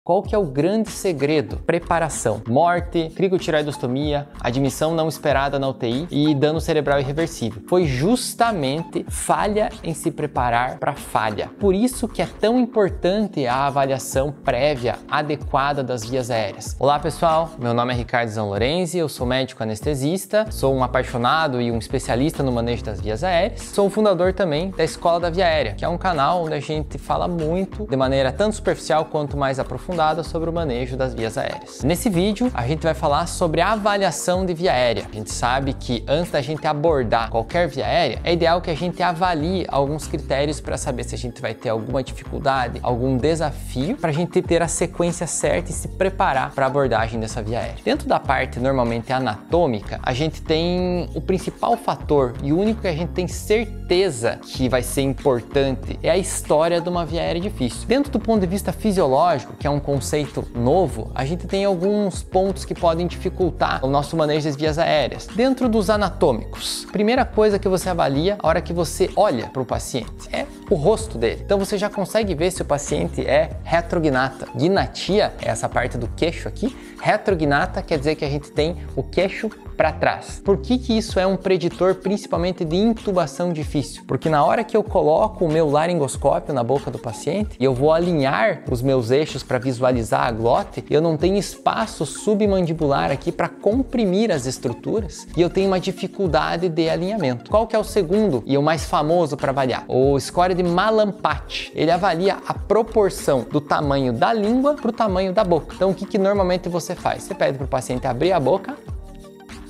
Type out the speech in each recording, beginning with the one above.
Qual que é o grande segredo? Preparação. Morte, cricotireoidostomia, admissão não esperada na UTI e dano cerebral irreversível. Foi justamente falha em se preparar para falha. Por isso que é tão importante a avaliação prévia adequada das vias aéreas. Olá pessoal, meu nome é Ricardo Zanlorenzi, eu sou médico anestesista, sou um apaixonado e um especialista no manejo das vias aéreas. Sou o fundador também da Escola da Via Aérea, que é um canal onde a gente fala muito, de maneira tanto superficial quanto mais aprofundada, sobre o manejo das vias aéreas. Nesse vídeo, a gente vai falar sobre a avaliação de via aérea. A gente sabe que antes da gente abordar qualquer via aérea, é ideal que a gente avalie alguns critérios para saber se a gente vai ter alguma dificuldade, algum desafio, para a gente ter a sequência certa e se preparar para a abordagem dessa via aérea. Dentro da parte normalmente anatômica, a gente tem o principal fator e o único que a gente tem certeza que vai ser importante é a história de uma via aérea difícil. Dentro do ponto de vista fisiológico, que é um conceito novo, a gente tem alguns pontos que podem dificultar o nosso manejo das vias aéreas. Dentro dos anatômicos, primeira coisa que você avalia a hora que você olha para o paciente é o rosto dele. Então você já consegue ver se o paciente é retrognata. Gnatia é essa parte do queixo aqui. Retrognata quer dizer que a gente tem o queixo para trás. Por que isso é um preditor principalmente de intubação difícil? Porque na hora que eu coloco o meu laringoscópio na boca do paciente e eu vou alinhar os meus eixos para visualizar a glote, eu não tenho espaço submandibular aqui para comprimir as estruturas e eu tenho uma dificuldade de alinhamento. Qual que é o segundo e o mais famoso para avaliar? O score de Mallampati. Ele avalia a proporção do tamanho da língua para o tamanho da boca. Então o que normalmente você faz? Você pede para o paciente abrir a boca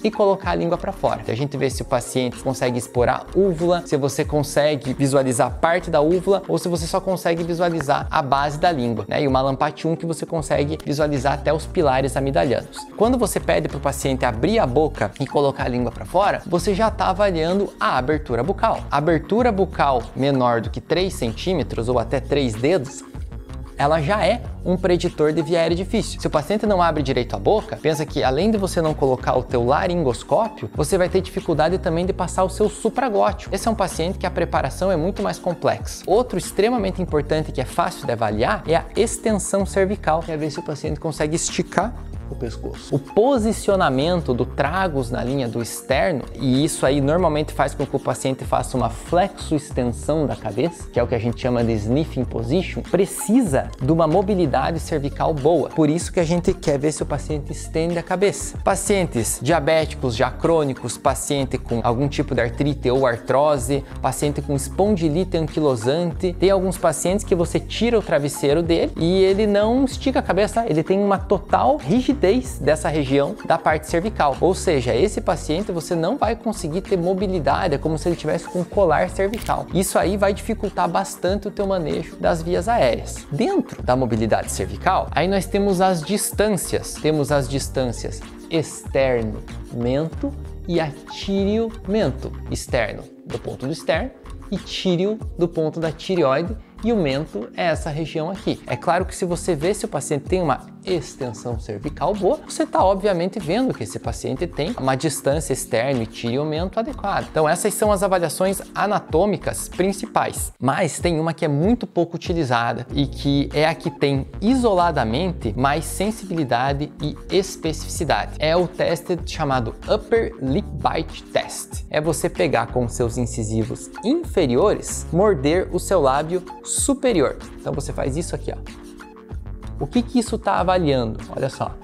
e colocar a língua para fora. A gente vê se o paciente consegue expor a úvula, se você consegue visualizar parte da úvula ou se você só consegue visualizar a base da língua, né? E o Mallampati 1 que você consegue visualizar até os pilares amidalianos. Quando você pede para o paciente abrir a boca e colocar a língua para fora, você já está avaliando a abertura bucal. A abertura bucal menor do que 3 centímetros ou até 3 dedos, ela já é um preditor de via aérea difícil. Se o paciente não abre direito a boca, pensa que além de você não colocar o teu laringoscópio, você vai ter dificuldade também de passar o seu supraglóteo. Esse é um paciente que a preparação é muito mais complexa. Outro extremamente importante que é fácil de avaliar é a extensão cervical, que é ver se o paciente consegue esticar o pescoço. O posicionamento do tragus na linha do externo, e isso aí normalmente faz com que o paciente faça uma flexo-extensão da cabeça, que é o que a gente chama de sniffing position, precisa de uma mobilidade cervical boa. Por isso que a gente quer ver se o paciente estende a cabeça. Pacientes diabéticos já crônicos, paciente com algum tipo de artrite ou artrose, paciente com espondilite anquilosante, tem alguns pacientes que você tira o travesseiro dele e ele não estica a cabeça, ele tem uma total rigidez dessa região da parte cervical. Ou seja, esse paciente você não vai conseguir ter mobilidade, é como se ele tivesse com um colar cervical. Isso aí vai dificultar bastante o teu manejo das vias aéreas. Dentro da mobilidade cervical, aí nós temos as distâncias. Temos as distâncias externo-mento e atírio-mento. Externo do ponto do externo e tírio do ponto da tireoide. E o mento é essa região aqui. É claro que se você vê se o paciente tem uma extensão cervical boa, você está obviamente vendo que esse paciente tem uma distância externo e tiriomento adequada. Então essas são as avaliações anatômicas principais. Mas tem uma que é muito pouco utilizada e que é a que tem isoladamente mais sensibilidade e especificidade. É o teste chamado Upper Lip Bite Test. É você pegar com seus incisivos inferiores, morder o seu lábio superior. Então você faz isso aqui, ó. O que isso está avaliando? Olha só.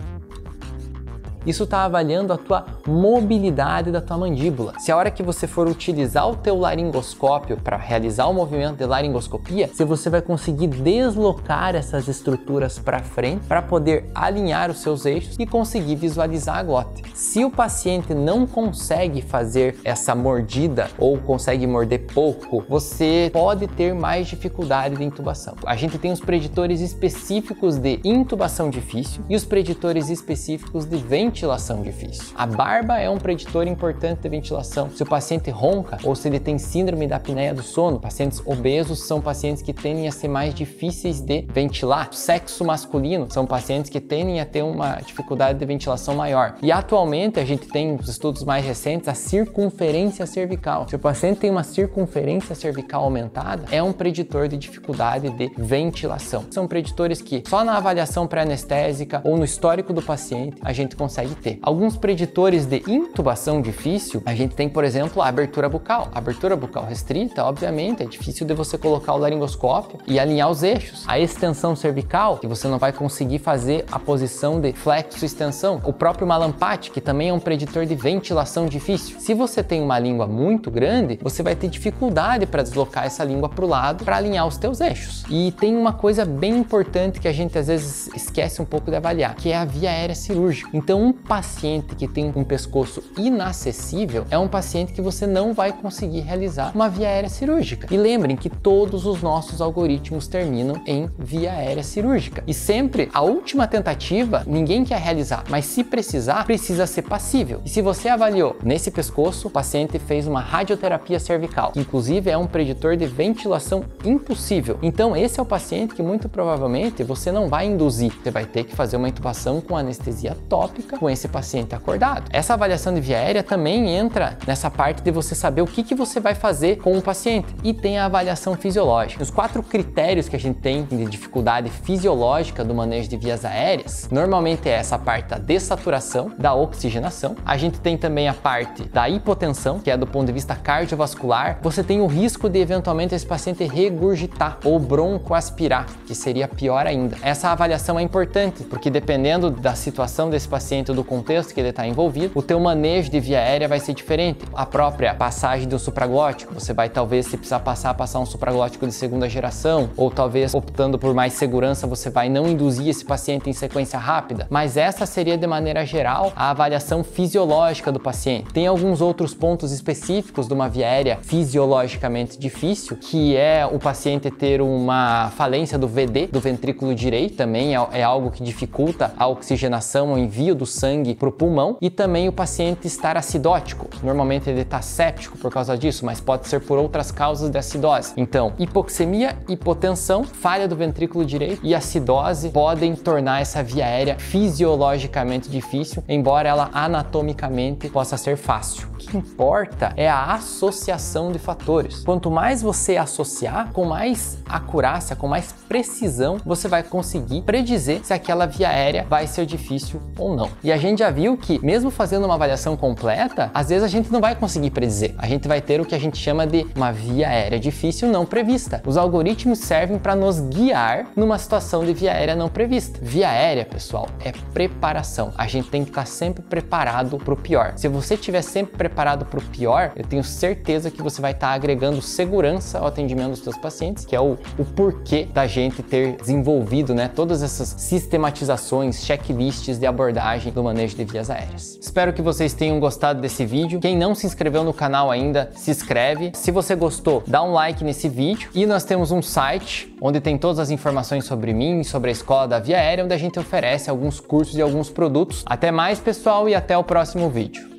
Isso está avaliando a tua mobilidade da tua mandíbula. Se a hora que você for utilizar o teu laringoscópio para realizar o movimento de laringoscopia, se você vai conseguir deslocar essas estruturas para frente para poder alinhar os seus eixos e conseguir visualizar a glote. Se o paciente não consegue fazer essa mordida ou consegue morder pouco, você pode ter mais dificuldade de intubação. A gente tem os preditores específicos de intubação difícil e os preditores específicos de ventilação ventilação difícil. A barba é um preditor importante de ventilação. Se o paciente ronca ou se ele tem síndrome da apneia do sono, pacientes obesos são pacientes que tendem a ser mais difíceis de ventilar. O sexo masculino são pacientes que tendem a ter uma dificuldade de ventilação maior. E atualmente a gente tem nos estudos mais recentes a circunferência cervical. Se o paciente tem uma circunferência cervical aumentada, é um preditor de dificuldade de ventilação. São preditores que só na avaliação pré-anestésica ou no histórico do paciente a gente consegue ter. Alguns preditores de intubação difícil, a gente tem, por exemplo, a abertura bucal. A abertura bucal restrita, obviamente, é difícil de você colocar o laringoscópio e alinhar os eixos. A extensão cervical, que você não vai conseguir fazer a posição de flexo-extensão. O próprio malampate, que também é um preditor de ventilação difícil. Se você tem uma língua muito grande, você vai ter dificuldade para deslocar essa língua para o lado para alinhar os teus eixos. E tem uma coisa bem importante que a gente às vezes esquece um pouco de avaliar, que é a via aérea cirúrgica. Então, um paciente que tem um pescoço inacessível é um paciente que você não vai conseguir realizar uma via aérea cirúrgica. E lembrem que todos os nossos algoritmos terminam em via aérea cirúrgica. E sempre a última tentativa ninguém quer realizar, mas se precisar, precisa ser passível. E se você avaliou nesse pescoço, o paciente fez uma radioterapia cervical, que inclusive é um preditor de ventilação impossível. Então esse é o paciente que muito provavelmente você não vai induzir. Você vai ter que fazer uma intubação com anestesia tópica com esse paciente acordado. Essa avaliação de via aérea também entra nessa parte de você saber o que você vai fazer com o paciente. E tem a avaliação fisiológica. Os 4 critérios que a gente tem de dificuldade fisiológica do manejo de vias aéreas, normalmente é essa parte da dessaturação, da oxigenação. A gente tem também a parte da hipotensão, que é do ponto de vista cardiovascular. Você tem o risco de eventualmente esse paciente regurgitar ou broncoaspirar, que seria pior ainda. Essa avaliação é importante, porque dependendo da situação desse paciente, do contexto que ele está envolvido, o teu manejo de via aérea vai ser diferente. A própria passagem do supraglótico, você vai talvez, se precisar passar um supraglótico de segunda geração, ou talvez optando por mais segurança, você vai não induzir esse paciente em sequência rápida. Mas essa seria, de maneira geral, a avaliação fisiológica do paciente. Tem alguns outros pontos específicos de uma via aérea fisiologicamente difícil, que é o paciente ter uma falência do VD, do ventrículo direito, também é algo que dificulta a oxigenação, o envio do sangue para o pulmão, e também o paciente estar acidótico. Normalmente ele está séptico por causa disso, mas pode ser por outras causas de acidose. Então, hipoxemia, hipotensão, falha do ventrículo direito e acidose podem tornar essa via aérea fisiologicamente difícil, embora ela anatomicamente possa ser fácil. O que importa é a associação de fatores. Quanto mais você associar, com mais acurácia, com mais precisão, você vai conseguir predizer se aquela via aérea vai ser difícil ou não. E a gente já viu que, mesmo fazendo uma avaliação completa, às vezes a gente não vai conseguir predizer. A gente vai ter o que a gente chama de uma via aérea difícil não prevista. Os algoritmos servem para nos guiar numa situação de via aérea não prevista. Via aérea, pessoal, é preparação. A gente tem que estar sempre preparado para o pior. Se você estiver sempre preparado para o pior, eu tenho certeza que você vai estar agregando segurança ao atendimento dos seus pacientes, que é o porquê da gente ter desenvolvido, né, todas essas sistematizações, checklists de abordagem do manejo de vias aéreas. Espero que vocês tenham gostado desse vídeo. Quem não se inscreveu no canal ainda, se inscreve. Se você gostou, dá um like nesse vídeo. E nós temos um site onde tem todas as informações sobre mim, sobre a Escola da Via Aérea, onde a gente oferece alguns cursos e alguns produtos. Até mais, pessoal, e até o próximo vídeo.